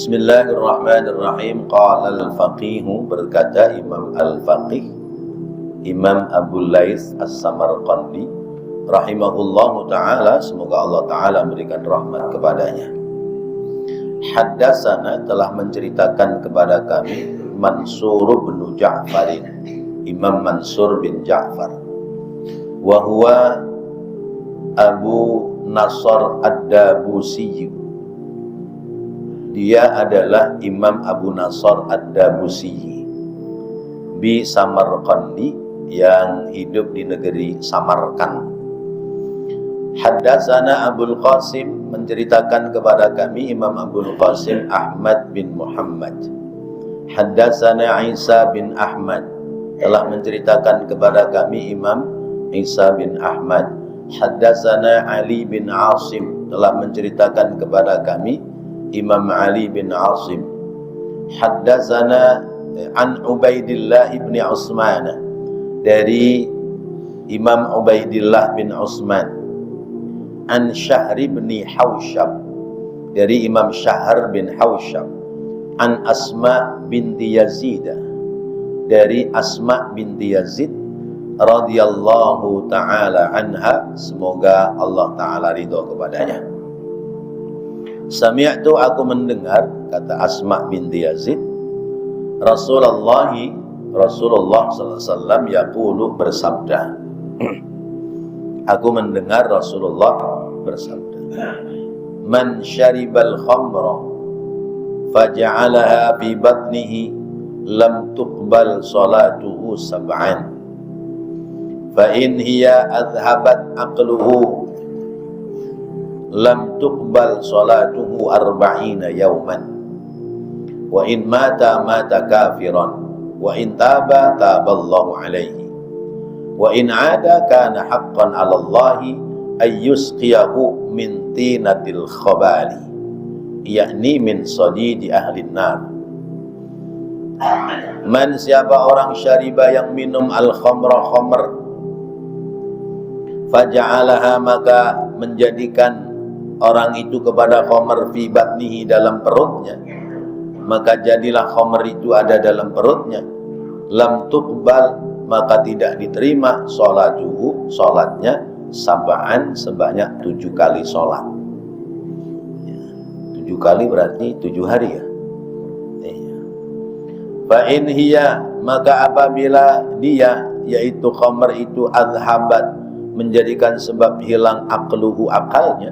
Bismillahirrahmanirrahim. Qala al-faqihu, berkata Imam al-faqih Imam Abu Laits As-Samarqandi rahimahullahu ta'ala, semoga Allah ta'ala memberikan rahmat kepadanya. Haddatsana, telah menceritakan kepada kami Mansur bin Ja'farin, Imam Mansur bin Ja'far, wa huwa Abu Nasr Ad-Dabusi. Dia adalah Imam Abu Nasr Ad-Dabusi bi Samarqandi, yang hidup di negeri Samarkand. Haddatsana Abul Qasim, menceritakan kepada kami Imam Abul Qasim Ahmad bin Muhammad. Haddatsana Isa bin Ahmad, telah menceritakan kepada kami Imam Isa bin Ahmad. Haddatsana Ali bin Asim, telah menceritakan kepada kami Imam Ali bin Asim. Haddatsana an Ubaidillah bin Utsman, dari Imam Ubaidillah bin Utsman. An Syahr bin Hausyab, dari Imam Syahr bin Hausyab. An Asma binti Yazid, dari Asma binti Yazid radhiyallahu ta'ala anha, semoga Allah ta'ala ridho kepadanya. Sami'tu, aku mendengar, kata Asma binti Yazid, Rasulullah sallallahu alaihi wasallam yaqulu, bersabda. Aku mendengar Rasulullah bersabda, man syaribal khamra faja'alaha fi batnihi lam tuqbal salatuhu sab'an, fa in hiya adhabat aqluhu lam tuqbal salatuhu arba'ina yawman, wa in mata mata kafiran, wa in taba taballahu alaihi, wa in ada kana haqqan 'ala Allahi ay yusqiyahu min tinatil khabali, yakni min sadidi ahli nar. Man, siapa orang syariba yang minum al-khamra, khamr, faja'alaha, maka menjadikan orang itu kepada khamr fi batnihi, dalam perutnya, maka jadilah khamr itu ada dalam perutnya, lam tuqbal, maka tidak diterima sholatuhu, sholatnya, sab'an, sebanyak 7 kali sholat. 7 kali berarti 7 hari ya. Fa in hiya, maka apabila dia, yaitu khamr itu, adhabat, menjadikan sebab hilang aqluhu, akalnya,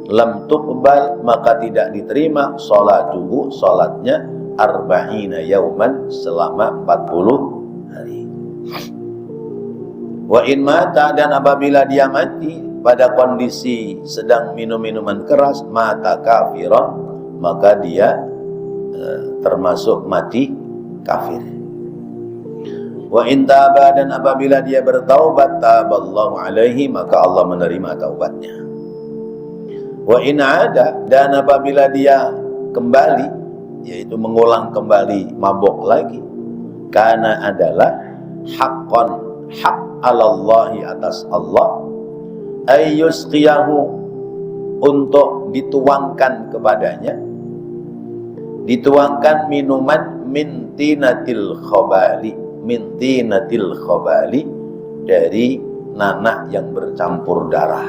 lam tuqbal, maka tidak diterima sholatuhu, sholatnya, arba'ina yauman, selama 40 hari. Wa in mata, dan apabila dia mati pada kondisi sedang minum minuman keras, mata kafiran, maka dia termasuk mati kafir. Wa in taba, dan apabila dia bertaubat, taballahu alaihi, maka Allah menerima taubatnya. Wa in ada, dan apabila dia kembali, yaitu mengulang kembali mabuk lagi, karena adalah haqqan, hak 'alallahi, atas Allah, ayyusqiyahu, untuk dituangkan kepadanya, dituangkan minuman min tinatil khabali, min tinatil khabali, dari nanah yang bercampur darah,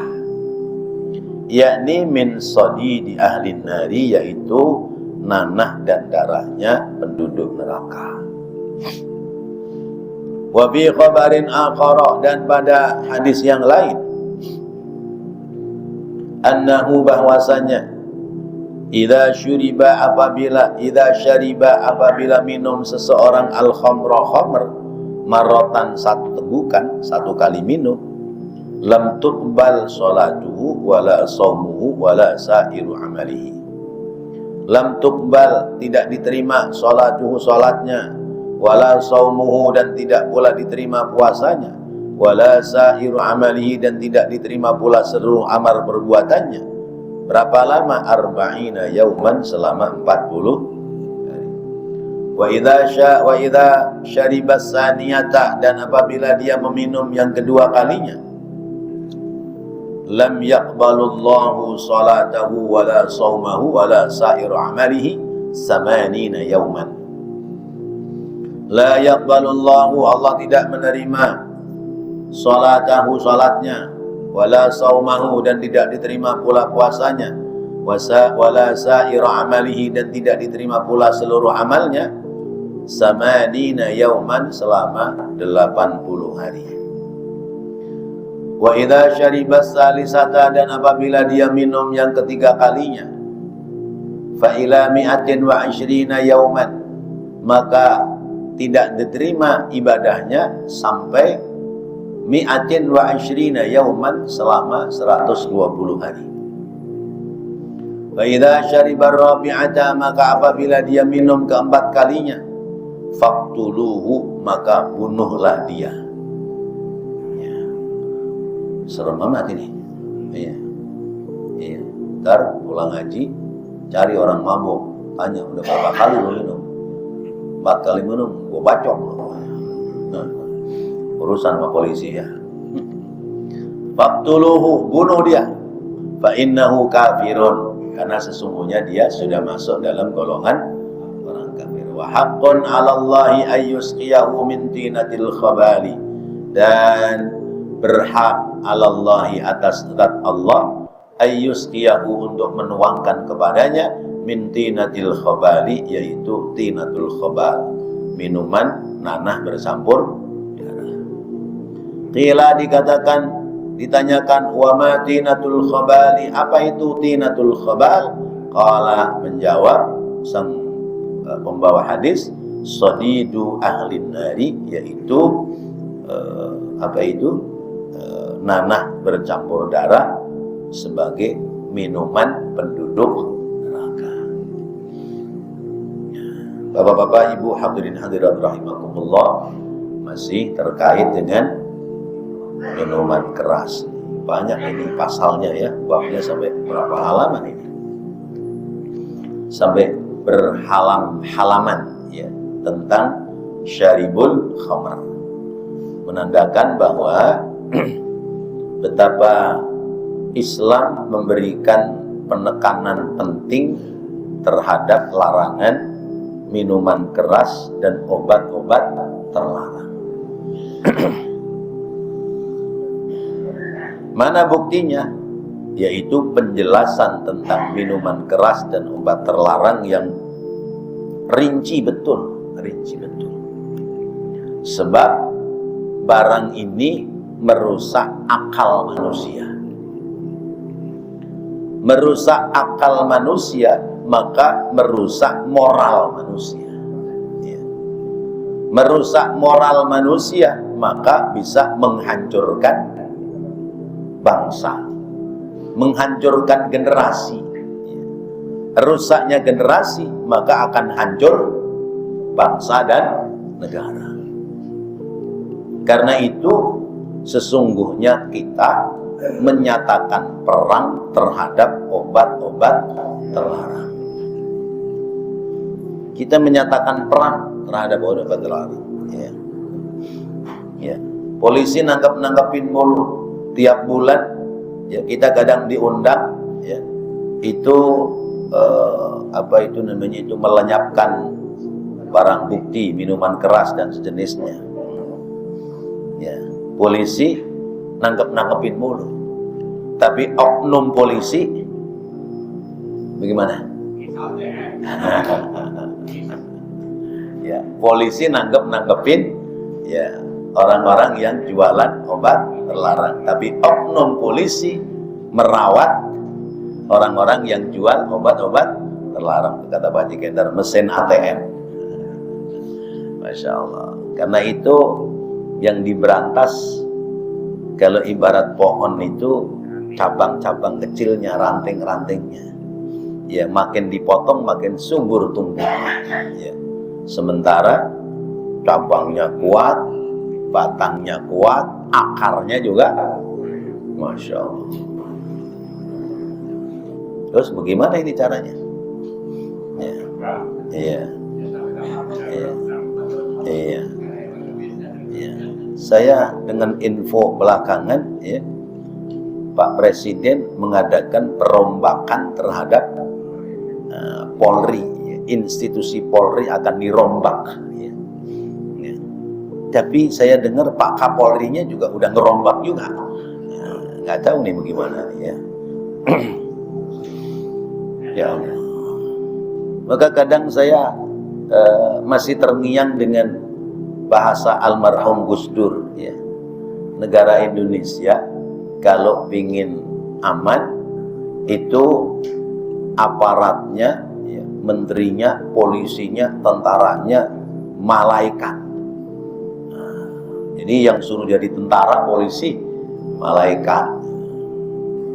yakni min sadidi ahli nari, yaitu nanah dan darahnya penduduk neraka. Wa fi khabarin akhara, dan pada hadis yang lain, annahu, bahwasanya, idza syuriba, apabila minum seseorang al-khamra, khamr, marratan, satu tegukan, satu kali minum, lam tuqbal salatuhu wala shaumuhu wala sairu amalihi. Lam tuqbal, tidak diterima, salatuhu, salatnya, wala shaumuhu, dan tidak pula diterima puasanya, wala sairu amalihi, dan tidak diterima pula seluruh amal perbuatannya. Berapa lama? Arba'ina yauman, selama 40 hari. Wa idza syaribas saniyata, dan apabila dia meminum yang kedua kalinya, lam yaqbalullahu salatahu wala saumahu wala sa'iru amalihi samanina yauman. La yaqbalullahu, Allah tidak menerima salatahu, salatnya, wala saumahu, dan tidak diterima pula puasanya, wala sa'iru amalihi, dan tidak diterima pula seluruh amalnya, samanina yauman, selama 80 hari. Wa idza syariba salisata, dan apabila dia minum yang ketiga kalinya, fa ila mi'atin wa ishrina yauman, maka tidak diterima ibadahnya sampai mi'atin wa ishrina yauman, selama 120 hari. Wa idza syariba rabi'ata, maka apabila dia minum keempat kalinya, faqtuluhu, maka bunuhlah dia. Serem amat ini. Iya. Ntar pulang haji, cari orang mabuk, tanya, udah berapa kali lu minum? 4 kali minum, gua bacok lu. Nah, urusan sama polisi ya. Faqtuluhu, bunuh dia. Fa innahu kafirun, karena sesungguhnya dia sudah masuk dalam golongan orang kafir. Wa haqqun 'alallahi ayyusqiyahu min tinatil khabali, dan berhak alallahi, atas zat Allah, ayyusqiyahu, untuk menuangkan kepadanya, min tinatil khabali, yaitu tinatul khabal, minuman nanah bercampur darah. Qila, dikatakan, ditanyakan, wa ma tinatul khabali, apa itu tinatul khabal? Qala, menjawab sang pembawa hadis, sadidu ahlin nari, yaitu apa itu? Nanah bercampur darah sebagai minuman penduduk neraka. Bapak-bapak, ibu, hadirin hadirat rahimakumullah, masih terkait dengan minuman keras. Banyak ini pasalnya ya, babnya sampai berapa halaman ini? Sampai berhalaman ya, tentang syaribul khamr. Menandakan bahwa betapa Islam memberikan penekanan penting terhadap larangan minuman keras dan obat-obat terlarang. Mana buktinya? Yaitu penjelasan tentang minuman keras dan obat terlarang yang rinci betul. Sebab barang ini merusak akal manusia. Merusak akal manusia, maka merusak moral manusia. Merusak moral manusia, maka bisa menghancurkan bangsa, menghancurkan generasi. Rusaknya generasi, maka akan hancur bangsa dan negara. Karena itu sesungguhnya kita menyatakan perang terhadap obat-obat terlarang. Kita menyatakan perang terhadap obat-obat terlarang. Ya. Polisi nangkep-nangkepin mulu tiap bulan. Ya, kita kadang diundang. Ya, itu apa itu namanya, itu melenyapkan barang bukti minuman keras dan sejenisnya. Ya. Polisi nangkep-nangkepin mulu, tapi oknum polisi bagaimana? Ya, polisi nangkep-nangkepin ya orang-orang yang jualan obat terlarang, tapi oknum polisi merawat orang-orang yang jual obat-obat terlarang. Kata Pak Jikendar, mesin ATM. Masya Allah. Karena itu yang diberantas, kalau ibarat pohon itu cabang-cabang kecilnya, ranting-rantingnya, ya makin dipotong makin subur tumbuhnya. Ya. Sementara cabangnya kuat, batangnya kuat, akarnya juga, Masya Allah. Terus bagaimana ini caranya? Iya. Saya dengan info belakangan, ya, Pak Presiden mengadakan perombakan terhadap Polri, institusi Polri akan dirombak. Tapi saya dengar Pak Kapolrinya juga udah ngerombak juga. Nggak tahu nih bagaimana ya. Ya Allah. Maka kadang saya masih terngiang dengan bahasa almarhum Gus Dur ya. Negara Indonesia kalau ingin aman itu aparatnya, ya, menterinya, polisinya, tentaranya, malaikat. Jadi yang suruh jadi tentara, polisi, malaikat.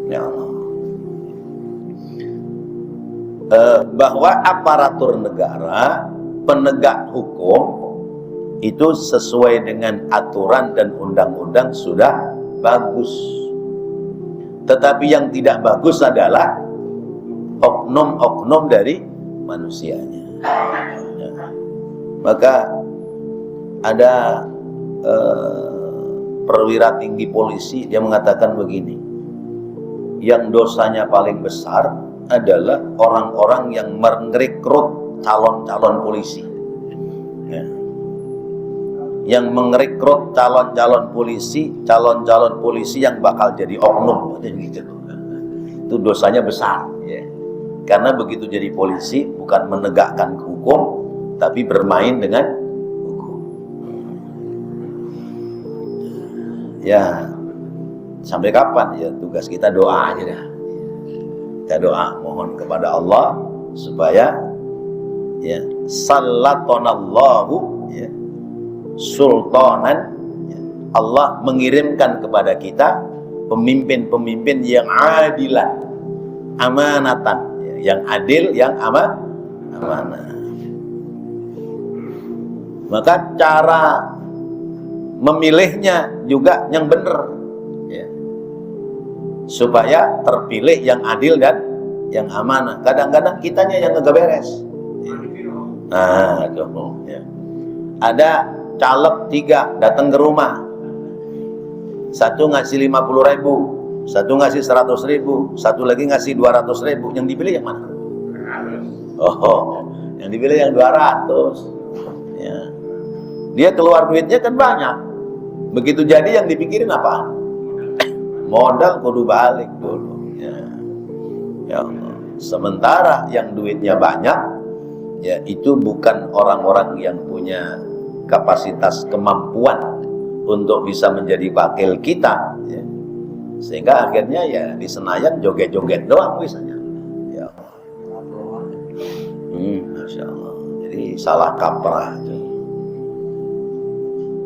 Ya Allah. Bahwa aparatur negara, penegak hukum itu sesuai dengan aturan dan undang-undang sudah bagus. Tetapi yang tidak bagus adalah oknum-oknum dari manusianya. Ya. Maka ada perwira tinggi polisi, dia mengatakan begini, yang dosanya paling besar adalah orang-orang yang merekrut calon-calon polisi ya. Yang merekrut calon-calon polisi yang bakal jadi oknum gitu. Itu dosanya besar ya. Karena begitu jadi polisi bukan menegakkan hukum tapi bermain dengan ya. Sampai kapan ya, tugas kita doa aja dah. Kita doa mohon kepada Allah supaya ya sallatanallahu ya sultanan ya, Allah mengirimkan kepada kita pemimpin-pemimpin yang adilan, amanatan ya, yang adil, yang amanah. Maka cara memilihnya juga yang benar ya. Supaya terpilih yang adil dan yang amanah. Kadang-kadang kitanya yang nggak beres ya. Nah ya. Ada caleg 3 datang ke rumah, satu ngasih 50.000, satu ngasih 100.000, satu lagi ngasih 200.000. Yang dipilih yang mana? Oh, yang dipilih yang 200 ya. Dia keluar duitnya kan banyak. Begitu jadi yang dipikirin apa? Modal kudu balik dulu ya. Ya Allah. Sementara yang duitnya banyak ya itu bukan orang-orang yang punya kapasitas kemampuan untuk bisa menjadi wakil kita ya. Sehingga akhirnya ya di Senayan joget-joget doang misalnya ya. Masya Allah. Jadi salah kaprah itu.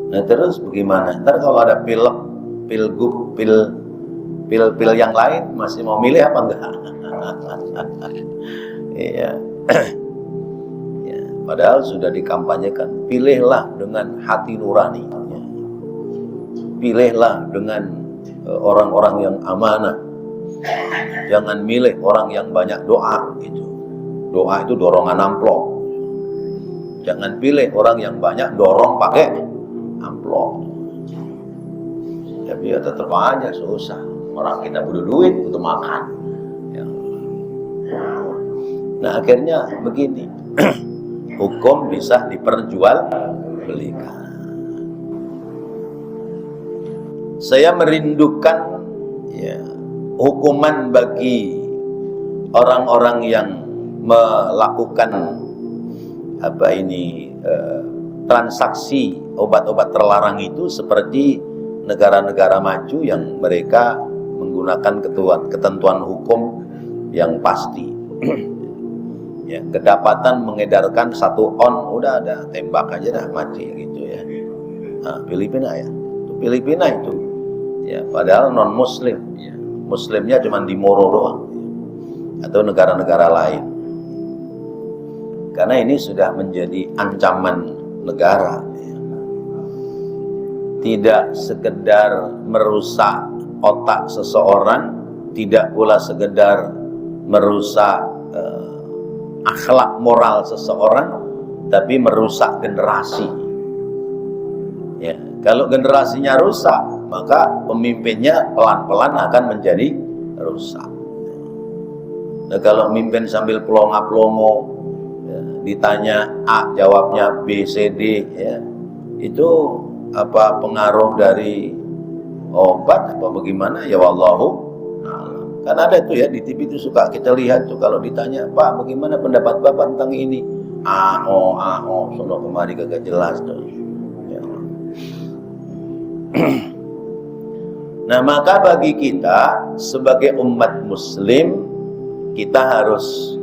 Nah terus bagaimana? Ntar kalau ada pilgub, pil yang lain masih mau milih apa enggak? Iya. Ya, padahal sudah dikampanyekan, pilihlah dengan hati nurani. Ya. Pilihlah dengan orang-orang yang amanah. Jangan milih orang yang banyak doa gitu. Doa itu dorongan amplop. Jangan pilih orang yang banyak dorong pakai amplop. Tapi ya tetap aja susah. Orang kita butuh duit untuk makan ya. Nah akhirnya begini. Hukum bisa diperjualbelikan. Saya merindukan ya, hukuman bagi orang-orang yang melakukan transaksi obat-obat terlarang itu seperti negara-negara maju yang mereka menggunakan ketentuan hukum yang pasti. Ya, kedapatan mengedarkan 1 on udah ada tembak aja dah mati gitu ya. Nah, Filipina ya. Filipina itu ya padahal non muslim ya. Muslimnya cuma di Moro doang ya. Atau negara-negara lain. Karena ini sudah menjadi ancaman negara ya. Tidak sekedar merusak otak seseorang, tidak pula sekedar merusak akhlak moral seseorang, tapi merusak generasi. Ya, kalau generasinya rusak, maka pemimpinnya pelan-pelan akan menjadi rusak. Nah, kalau mimpin sambil pelongo-pelongo, ya, ditanya A jawabnya B C D, ya, itu apa pengaruh dari obat apa bagaimana? Ya wallahu a'lam. Kan ada itu ya di TV itu suka kita lihat tuh kalau ditanya, Pak bagaimana pendapat Bapak tentang ini? AO sono kemari kagak jelas tuh. Ya. Nah, maka bagi kita sebagai umat muslim, kita harus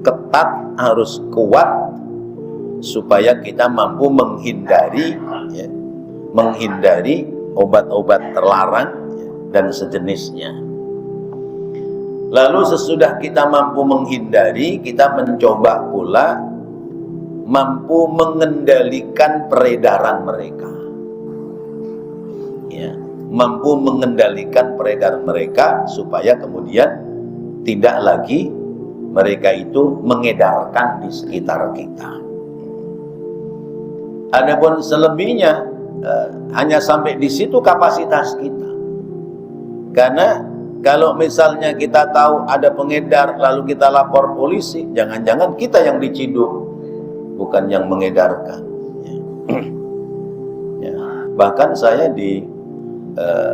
ketat, harus kuat supaya kita mampu menghindari ya, menghindari obat-obat terlarang ya, dan sejenisnya. Lalu sesudah kita mampu menghindari, kita mencoba pula mampu mengendalikan peredaran mereka. Ya, mampu mengendalikan peredaran mereka supaya kemudian tidak lagi mereka itu mengedarkan di sekitar kita. Adapun selebihnya hanya sampai di situ kapasitas kita. Karena kalau misalnya kita tahu ada pengedar lalu kita lapor polisi, jangan-jangan kita yang diciduk, bukan yang mengedarkan. Ya. Bahkan saya di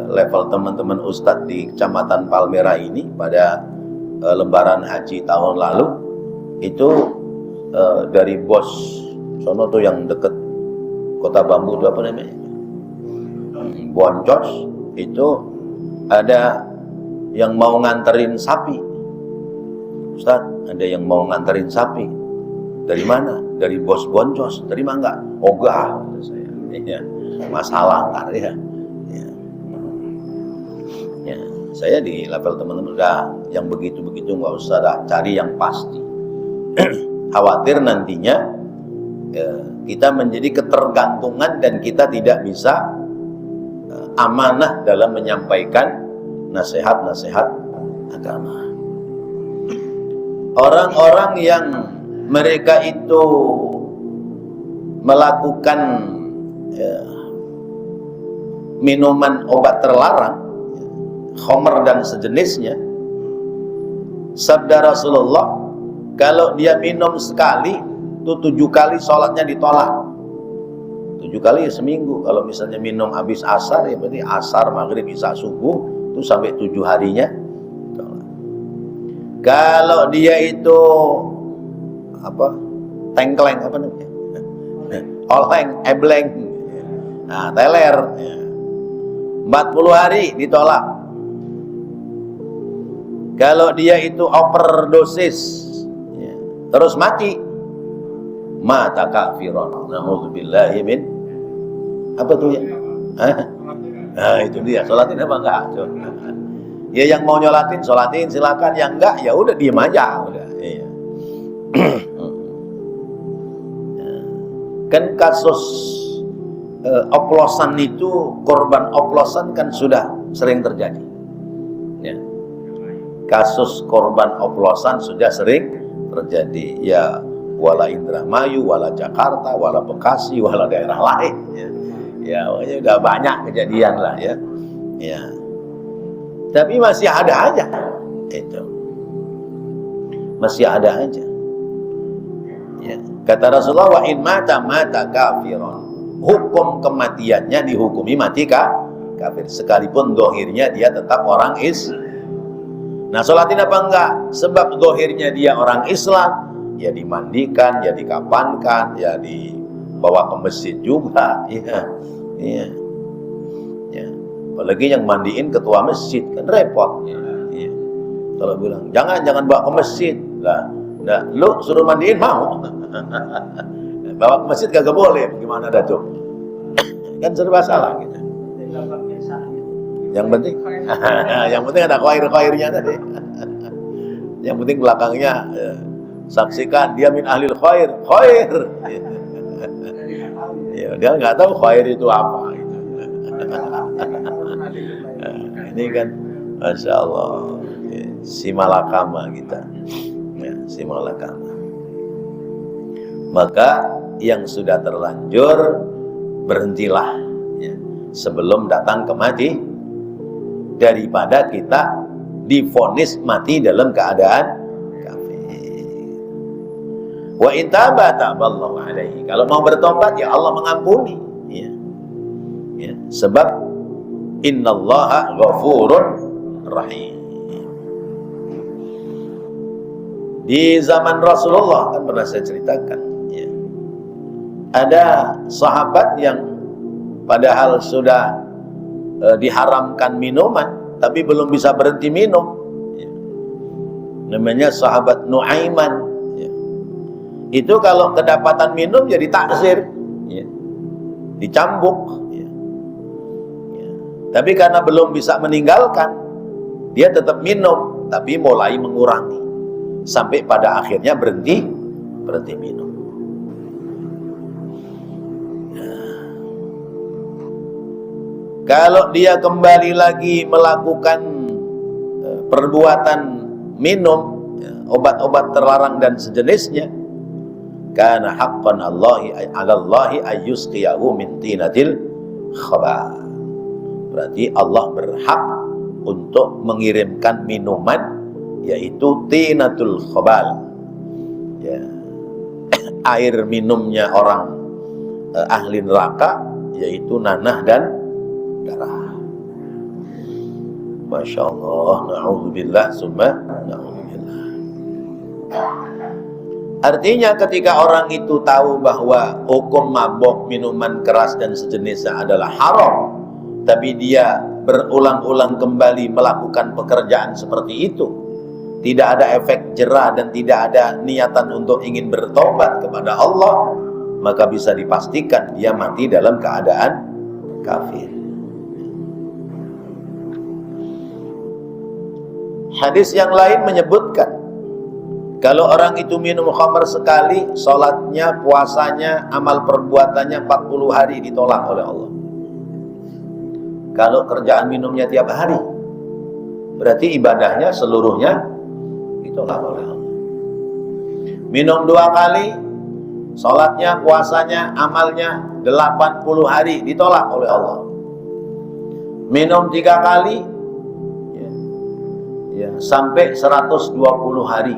level teman-teman ustadz di Kecamatan Palmerah ini pada Lebaran Haji tahun lalu itu dari bos sono tuh yang deket Kota Bambu itu apa namanya, Boncos, itu ada yang mau nganterin sapi. Ustaz, ada yang mau nganterin sapi. Dari mana? Dari bos Boncos. Terima enggak? Ogah, kata saya. Ya, masalah ntar ya. Ya, saya di level teman-teman udah yang begitu-begitu nggak usah dah, cari yang pasti. Khawatir nantinya kita menjadi ketergantungan dan kita tidak bisa amanah dalam menyampaikan nasihat-nasihat agama. Orang-orang yang mereka itu melakukan minuman obat terlarang, khamr dan sejenisnya, sabda Rasulullah, kalau dia minum sekali itu 7 kali sholatnya ditolak. 7 kali ya seminggu. Kalau misalnya minum habis asar ya berarti asar, maghrib, isya, subuh itu sampai 7 harinya ditolak. Kalau dia itu apa tengkleng apa namanya, oleng, ebleng, nah teler, 40 hari ditolak. Kalau dia itu overdosis terus mati, mata kafiron, na'udzubillahi min apa tuh ya? Nah itu dia, sholatin apa enggak? Ya yang mau nyolatin, sholatin silakan, yang enggak ya udah diem aja, udah. Iya. Kan kasus oplosan itu, korban oplosan kan sudah sering terjadi. Ya. Kasus korban oplosan sudah sering terjadi. Ya, wala Indramayu, wala Jakarta, wala Bekasi, wala daerah lain. Ya, udah banyak kejadian lah ya. Ya. Tapi masih ada aja. Itu. Masih ada aja. Ya. Kata Rasulullah, wa in mata kafiron. Hukum kematiannya dihukumi mati kafir, sekalipun dohirnya dia tetap orang Islam. Nah, sholatin apa enggak? Sebab dohirnya dia orang Islam, ya dimandikan, ya dikapankan, ya dibawa ke masjid juga. Iya, iya, ya. Apalagi yang mandiin ketua masjid kan repot. Iya. Kalau bilang jangan bawa ke masjid, lah, nah, lu suruh mandiin mau? Bawa ke masjid kagak boleh, gimana dah tuh? Kan serba salah gitu. Yang penting, yang penting ada khair-khairnya tadi. Yang penting belakangnya saksikan dia min ahlil khair. Ya, dia nggak tahu khair itu apa. Ini kan, masya Allah, si malakama kita, ya, si malakama. Maka yang sudah terlanjur berhentilah. Ya. sebelum datang ke mati, daripada kita divonis mati dalam keadaan kafir. Wa in taba taballahu alaihi. Kalau mau bertobat ya Allah mengampuni. Ya. Ya. Sebab innallaha ghafurur rahim. Di zaman Rasulullah kan pernah saya ceritakan, ya, ada sahabat yang padahal sudah diharamkan minuman, tapi belum bisa berhenti minum. Ya. Namanya sahabat Nuaiman. Ya. Itu kalau kedapatan minum jadi takzir, ya, dicambuk. Ya. Ya. Tapi karena belum bisa meninggalkan, dia tetap minum, tapi mulai mengurangi. Sampai pada akhirnya berhenti minum. Nah, kalau dia kembali lagi melakukan perbuatan minum obat-obat terlarang dan sejenisnya, kana haqqan Allahi 'alallahi ayyusqiyahu min tinatil khabal. Berarti Allah berhak untuk mengirimkan minuman, yaitu tinatul khabal, ya, air minumnya orang ahli neraka, yaitu nanah dan darah. Masya Allah, na'udzubillah, summa na'udzubillah. Artinya ketika orang itu tahu bahwa hukum mabok, minuman keras dan sejenisnya adalah haram, tapi dia berulang-ulang kembali melakukan pekerjaan seperti itu, tidak ada efek jerah dan tidak ada niatan untuk ingin bertobat kepada Allah, maka bisa dipastikan dia mati dalam keadaan kafir. Hadis yang lain menyebutkan, kalau orang itu minum khamar sekali, sholatnya, puasanya, amal perbuatannya 40 hari ditolak oleh Allah. Kalau kerjaan minumnya tiap hari, berarti ibadahnya seluruhnya ditolak oleh Allah. Minum 2 kali, sholatnya, puasanya, amalnya 80 hari ditolak oleh Allah. Minum 3 kali, ya, sampai 120 hari.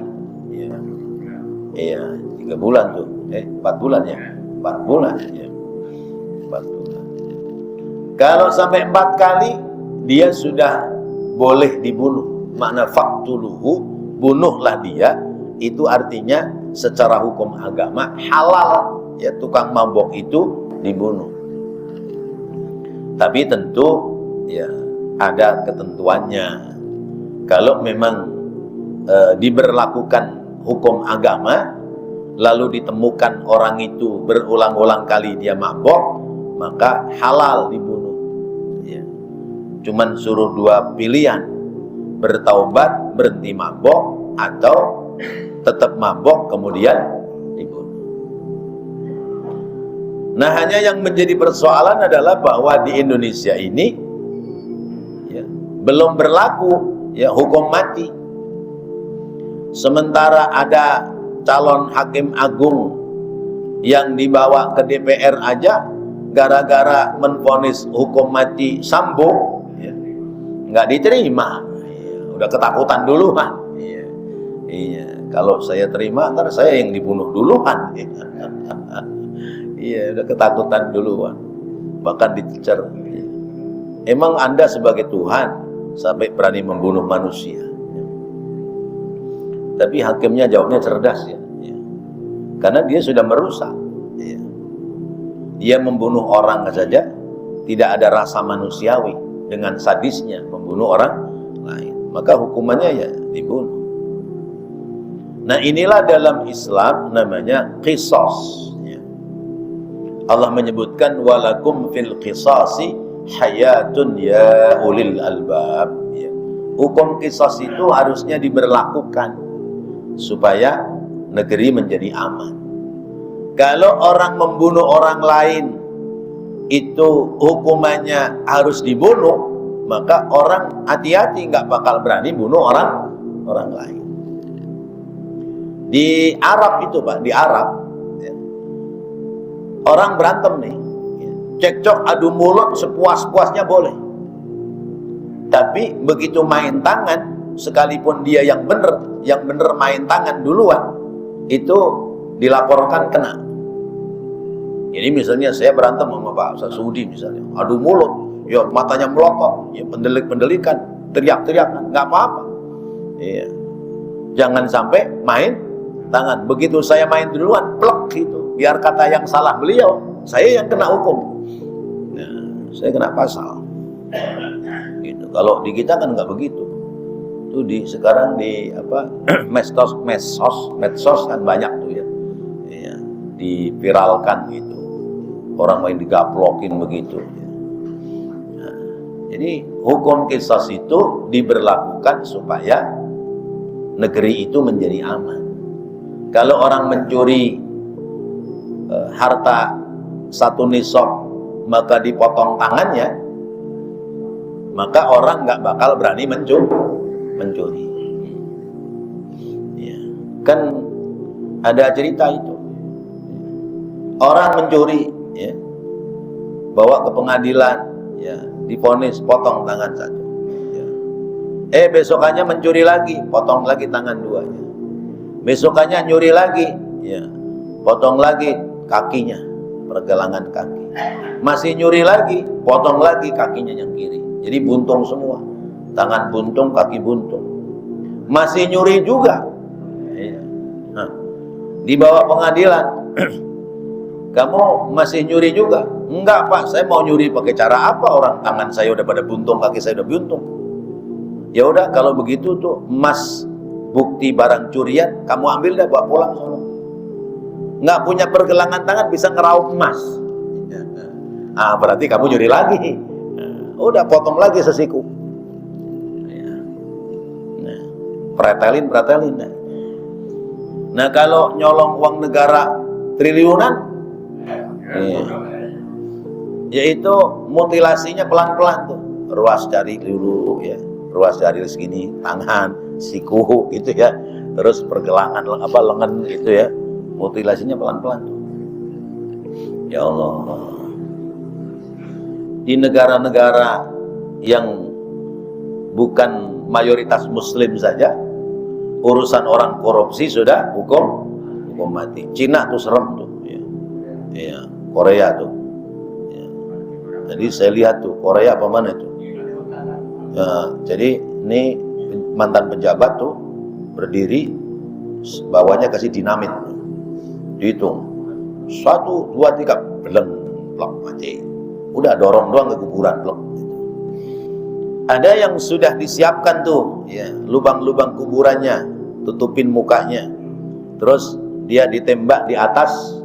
Iya, 3 bulan tuh. 4 bulan ya. 4 bulan ya. 4 bulan. Kalau sampai 4 kali, dia sudah boleh dibunuh. Makna faqtuluhu, bunuhlah dia. Itu artinya secara hukum agama halal, ya, tukang mabok itu dibunuh. Tapi tentu ya ada ketentuannya. Kalau memang diberlakukan hukum agama, lalu ditemukan orang itu berulang-ulang kali dia mabok, maka halal dibunuh. Ya. Cuman suruh 2 pilihan, bertaubat, berhenti mabok, atau tetap mabok kemudian dibunuh. Nah, hanya yang menjadi persoalan adalah bahwa di Indonesia ini, ya, belum berlaku, ya, hukum mati. Sementara ada calon hakim agung yang dibawa ke DPR aja gara-gara menvonis hukum mati Sambo, ya, nggak diterima. Ya, udah ketakutan duluan. Iya, iya. Kalau saya terima, ntar saya yang dibunuh duluan. Iya, udah ketakutan duluan. Bahkan dicecer. Emang Anda sebagai Tuhan sampai berani membunuh manusia? Tapi hakimnya jawabnya cerdas, ya. Karena dia sudah merusak, ya. Dia membunuh orang saja tidak ada rasa manusiawi, dengan sadisnya membunuh orang lain, maka hukumannya ya dibunuh. Nah, inilah dalam Islam namanya qisas, ya. Allah menyebutkan walakum fil qisasi hayatun ya ulil albab, ya. Hukum qisas itu harusnya diberlakukan supaya negeri menjadi aman. Kalau orang membunuh orang lain itu hukumannya harus dibunuh, maka orang hati-hati nggak bakal berani bunuh orang lain. Di Arab itu, Pak, di Arab, ya, orang berantem nih, ya, cekcok adu mulut sepuas-puasnya boleh. Tapi begitu main tangan, sekalipun dia yang bener main tangan duluan, itu dilaporkan kena. Jadi misalnya saya berantem sama Pak Ustaz Sudi misalnya, adu mulut, ya matanya melotot, ya pendelik-pendelikan, teriak-teriakan, nggak apa-apa. Iya. Jangan sampai main tangan. Begitu saya main duluan, plek gitu. Biar kata yang salah beliau, saya yang kena hukum. Nah, saya kena pasal. Gitu. Kalau di kita kan nggak begitu. Tuh sekarang di apa medsos kan banyak tuh ya. Iya, diviralkan gitu. Orang main digaplokin begitu. Nah, jadi hukum qisas itu diberlakukan supaya negeri itu menjadi aman. Kalau orang mencuri harta 1 nisab maka dipotong tangannya, maka orang nggak bakal berani mencuri. Ya. Kan ada cerita itu, orang mencuri, ya, bawa ke pengadilan, ya, divonis potong tangan 1. Ya. Besokannya mencuri lagi, potong lagi tangan 2-nya. Besokannya nyuri lagi, ya, potong lagi kakinya, pergelangan kaki. Masih nyuri lagi, potong lagi kakinya yang kiri. Jadi buntung semua, tangan buntung, kaki buntung. Masih nyuri juga, ya. Nah, dibawa pengadilan. Kamu masih nyuri juga? Enggak Pak, saya mau nyuri pakai cara apa? Orang tangan saya udah pada buntung, kaki saya udah buntung. Ya udah, kalau begitu tuh emas, bukti barang curian kamu ambil dah, bawa pulang sono. Nggak punya pergelangan tangan bisa ngeraup emas. Berarti kamu nyuri lagi. Udah potong lagi sesiku. Nah, pretelin. Nah, kalau nyolong uang negara triliunan, yaitu mutilasinya pelan-pelan tuh. Ruas jari dulu, ya. Ruas jari segini, tangan, siku gitu ya, terus pergelangan lengan gitu ya, mutilasinya pelan-pelan. Ya Allah, di negara-negara yang bukan mayoritas muslim saja, urusan orang korupsi sudah hukum mati. Cina tuh serem tuh, ya. Ya, Korea tuh, ya. Jadi saya lihat tuh Korea apa mana tuh, ya, jadi ini mantan pejabat tuh berdiri, bawahnya kasih dinamit, dihitung 1, 2, 3, beleng, plak, mati. Udah dorong doang ke kuburan, plak. Ada yang sudah disiapkan tuh, ya, lubang-lubang kuburannya, tutupin mukanya, terus dia ditembak di atas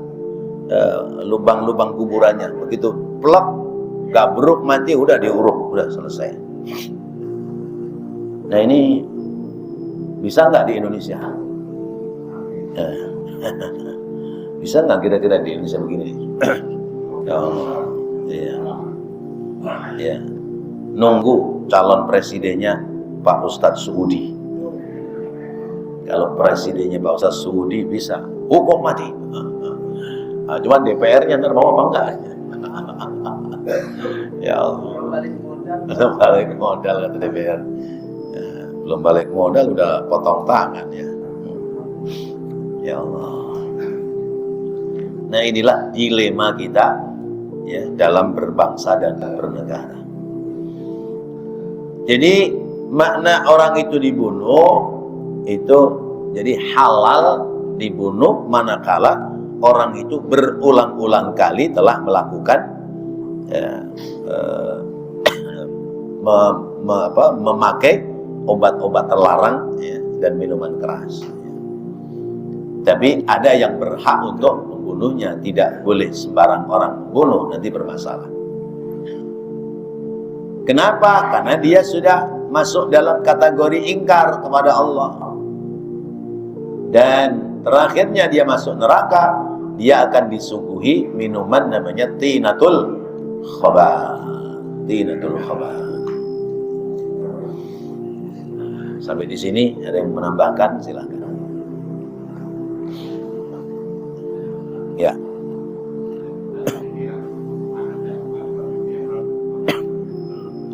lubang-lubang kuburannya, begitu plak, gabruk, mati, udah diuruk, udah selesai. Nah ini bisa nggak di Indonesia? Bisa nggak kira-kira di Indonesia begini? Oh, iya. Ya. Nunggu calon presidennya Pak Ustadz Suudi. Kalau presidennya Pak Ustadz Suudi bisa hukum mati. Cuman DPR-nya ntar mau apa enggak? Ya Allah. Balik modal kata DPR. Belum balik modal udah potong tangan ya. Ya Allah. Nah inilah dilema kita ya dalam berbangsa dan bernegara. Jadi makna orang itu dibunuh itu jadi halal dibunuh manakala orang itu berulang-ulang kali telah melakukan ya, memakai obat-obat terlarang ya, dan minuman keras. Tapi ada yang berhak untuk membunuhnya, tidak boleh sembarang orang membunuh, nanti bermasalah. Kenapa? Karena dia sudah masuk dalam kategori ingkar kepada Allah. Dan terakhirnya dia masuk neraka, dia akan disuguhi minuman namanya tinatul khabar. Tinatul khabar. Sampai di sini ada yang menambahkan, silakan. Ya.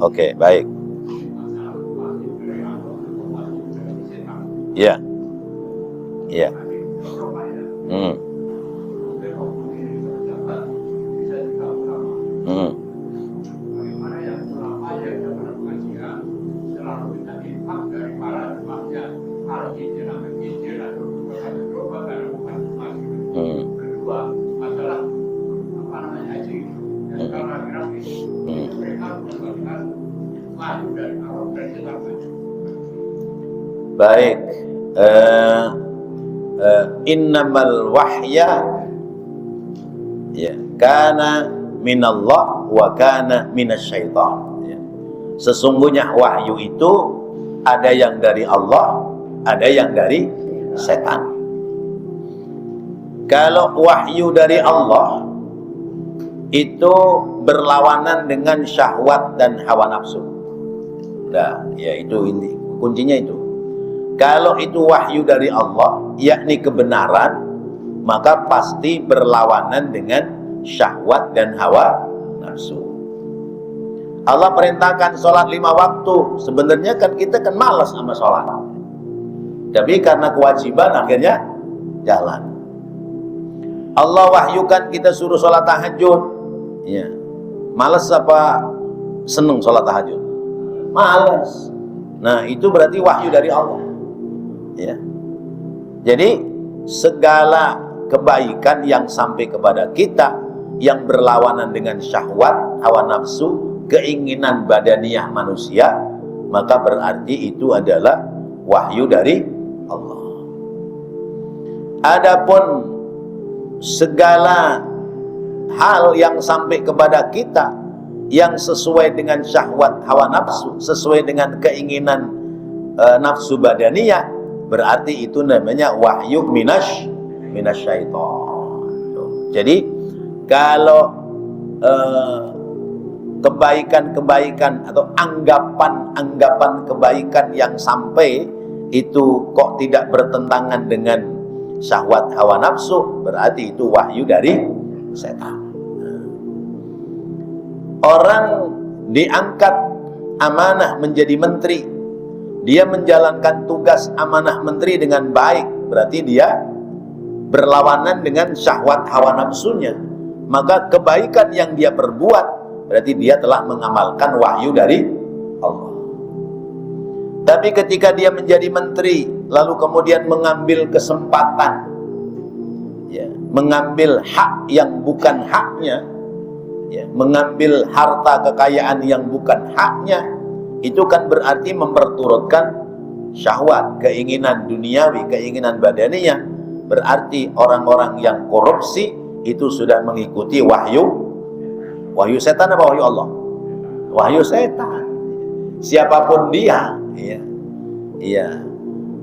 Oke, baik. Ya. Ya. Hmm. Hmm. Baik. Innamal wahya ya kana minallah wa kana minasyaitan ya. Sesungguhnya wahyu itu ada yang dari Allah, ada yang dari setan. Kalau wahyu dari Allah itu berlawanan dengan syahwat dan hawa nafsu. Nah, ya itu ini kuncinya itu. Kalau itu wahyu dari Allah, yakni kebenaran, maka pasti berlawanan dengan syahwat dan hawa nafsu. Allah perintahkan sholat 5 waktu. Sebenarnya kan kita kan malas sama sholat, tapi karena kewajiban akhirnya jalan. Allah wahyukan kita suruh sholat tahajud, ya. Malas apa seneng sholat tahajud? Malas. Nah itu berarti wahyu dari Allah. Ya. Jadi segala kebaikan yang sampai kepada kita yang berlawanan dengan syahwat, hawa nafsu, keinginan badaniah manusia, maka berarti itu adalah wahyu dari Allah. Adapun segala hal yang sampai kepada kita yang sesuai dengan syahwat, hawa nafsu, sesuai dengan keinginan nafsu badaniyah, berarti itu namanya wahyu minasyaitan. Jadi kalau kebaikan-kebaikan atau anggapan-anggapan kebaikan yang sampai itu kok tidak bertentangan dengan syahwat hawa nafsu, berarti itu wahyu dari setan. Orang diangkat amanah menjadi menteri, dia menjalankan tugas amanah menteri dengan baik, berarti dia berlawanan dengan syahwat hawa nafsunya, maka kebaikan yang dia perbuat berarti dia telah mengamalkan wahyu dari Allah. Tapi ketika dia menjadi menteri lalu kemudian mengambil kesempatan, ya, mengambil hak yang bukan haknya, ya, mengambil harta kekayaan yang bukan haknya, itu kan berarti memperturutkan syahwat, keinginan duniawi, keinginan badaniyah. Berarti orang-orang yang korupsi itu sudah mengikuti wahyu setan apa wahyu Allah? Wahyu setan. Siapapun dia, ya, ya,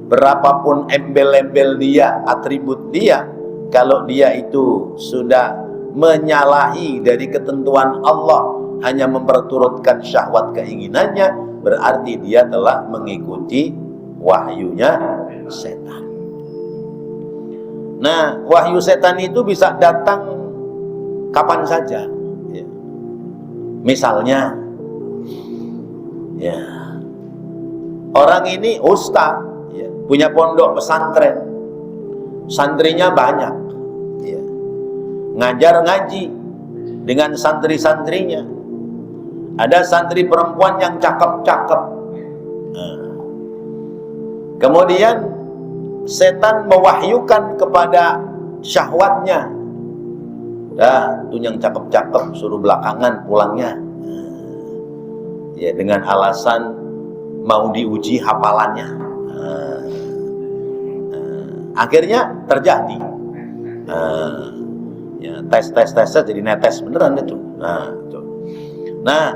berapapun embel-embel dia, atribut dia, kalau dia itu sudah menyalahi dari ketentuan Allah, hanya memperturutkan syahwat keinginannya, berarti dia telah mengikuti wahyunya setan. Nah, wahyu setan itu bisa datang kapan saja, ya. Misalnya, ya, orang ini ustaz, ya, punya pondok pesantren, santrinya banyak, ya, ngajar ngaji dengan santri-santrinya. Ada santri perempuan yang cakep-cakep. Nah, kemudian setan mewahyukan kepada syahwatnya, dah, tuh yang cakep-cakep suruh belakangan pulangnya, ya, dengan alasan mau diuji hafalannya. Akhirnya terjadi, ya, tes-tesnya jadi netes beneran itu. Nah,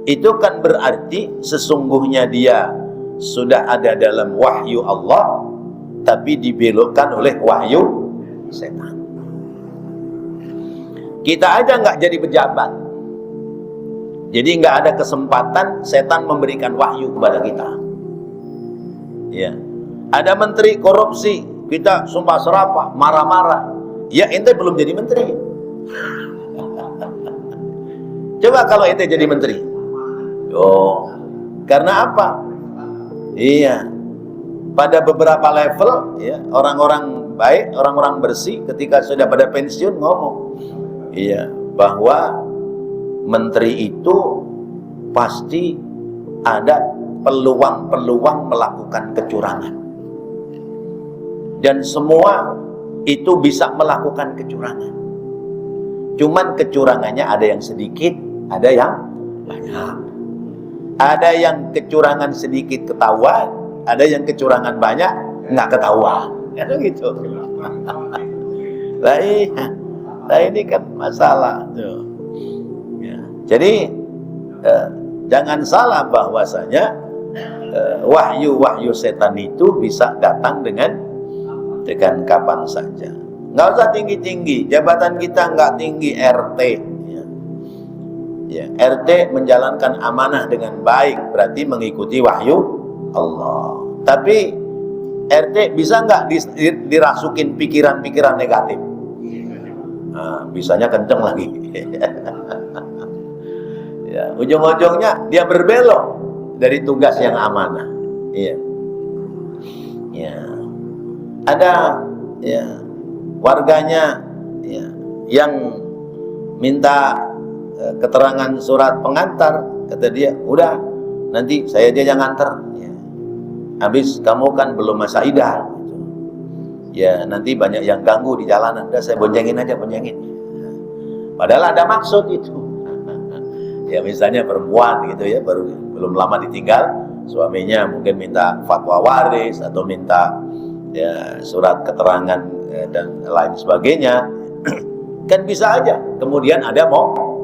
itu kan berarti sesungguhnya dia sudah ada dalam wahyu Allah, tapi dibelokkan oleh wahyu setan. Kita aja nggak jadi pejabat, jadi nggak ada kesempatan setan memberikan wahyu kepada kita. Ya, ada menteri korupsi, kita sumpah serapah, marah-marah. Ya, ente belum jadi menteri. Coba kalau ente jadi menteri, Oh, karena apa? Iya, pada beberapa level ya, orang-orang baik, orang-orang bersih ketika sudah pada pensiun ngomong, iya, bahwa menteri itu pasti ada peluang-peluang melakukan kecurangan, dan semua itu bisa melakukan kecurangan. Cuman kecurangannya ada yang sedikit, ada yang banyak. Ada yang kecurangan sedikit ketahuan, ada yang kecurangan banyak nggak ketahuan. Kan gitu. Nah ini kan masalah tuh. Ya. Jadi jangan salah bahwasanya wahyu-wahyu setan itu bisa datang dengan kapan saja. Nggak usah tinggi-tinggi. Jabatan kita nggak tinggi, RT. Ya, RT menjalankan amanah dengan baik, berarti mengikuti wahyu Allah. Tapi RT bisa nggak dirasukin pikiran-pikiran negatif? Nah, bisanya kenceng lagi. Ya, ujung-ujungnya dia berbelok dari tugas yang amanah. Iya. Ya. Ada ya warganya ya yang minta keterangan surat pengantar, kata dia, udah nanti saya aja yang nganter ya. Habis kamu kan belum masa idah gitu. Ya nanti banyak yang ganggu di jalanan, udah saya boncengin aja, boncengin. Padahal ada maksud itu. Ya misalnya perempuan gitu ya, belum lama ditinggal suaminya, mungkin minta fatwa waris atau minta ya surat keterangan dan lain sebagainya. Kan bisa aja kemudian ada modus.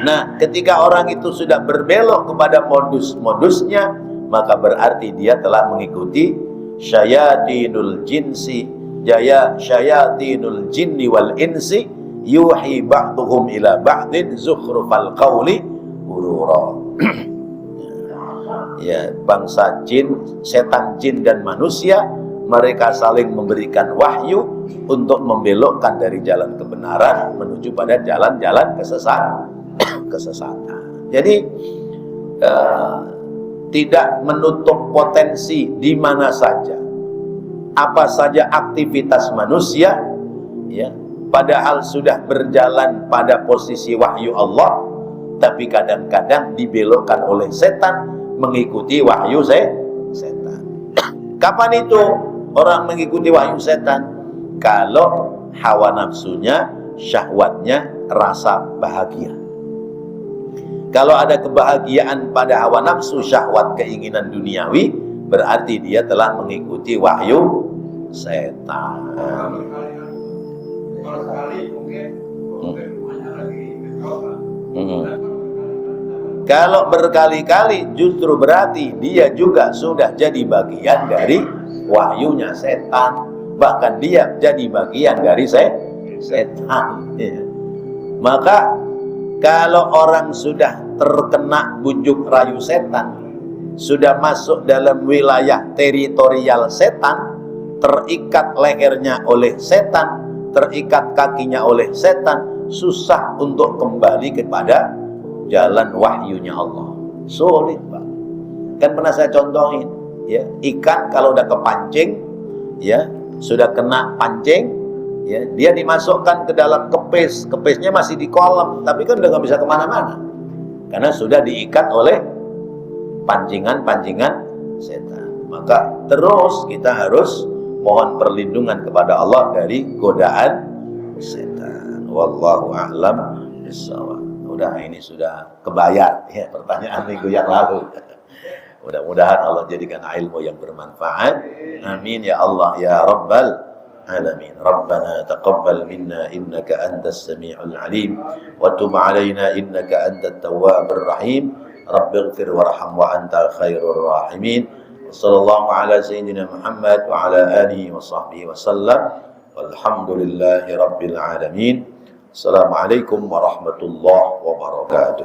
Nah, ketika orang itu sudah berbelok kepada modusnya, maka berarti dia telah mengikuti syayatinul jinni wal insi yuhi ba'duhum ila ba'din zukhrufal qawli ghurura. Ya, bangsa jin, setan jin dan manusia, mereka saling memberikan wahyu untuk membelokkan dari jalan kebenaran menuju pada jalan-jalan kesesatan. Jadi tidak menutup potensi di mana saja, apa saja aktivitas manusia, ya, padahal sudah berjalan pada posisi wahyu Allah, tapi kadang-kadang dibelokkan oleh setan mengikuti wahyu setan. Kapan itu orang mengikuti wahyu setan? Kalau hawa nafsunya, syahwatnya, rasa bahagia. Kalau ada kebahagiaan pada hawa nafsu, syahwat, keinginan duniawi, berarti dia telah mengikuti wahyu setan. Kalau berkali-kali justru berarti dia juga sudah jadi bagian dari wahyunya setan. Bahkan dia jadi bagian dari setan. Ya. Maka kalau orang sudah terkena bujuk rayu setan, sudah masuk dalam wilayah teritorial setan, terikat lehernya oleh setan, terikat kakinya oleh setan, susah untuk kembali kepada jalan wahyunya Allah. Sulit, Pak. Kan pernah saya contohin, ya, ikan kalau udah kepancing, ya, sudah kena pancing, ya, dia dimasukkan ke dalam kepesnya masih di kolam, tapi kan udah nggak bisa kemana-mana, karena sudah diikat oleh pancingan-pancingan setan. Maka terus kita harus mohon perlindungan kepada Allah dari godaan setan. Wallahu a'lam bishawab. Udah, ini sudah kebayar ya pertanyaan minggu yang lalu. Mudah-mudahan Allah jadikan ilmu yang bermanfaat. Amin ya Allah ya Rabbal alamin. Rabbana taqabbal minna innaka antas sami'ul alim wa tub 'alaina innaka antat tawwabur rahim. Rabbighfir warham wa anta khairur rahimin. Sallallahu ala sayyidina Muhammad wa ala alihi wa sahbihi wa sallam. Walhamdulillahi rabbil alamin. Assalamualaikum warahmatullahi wabarakatuh.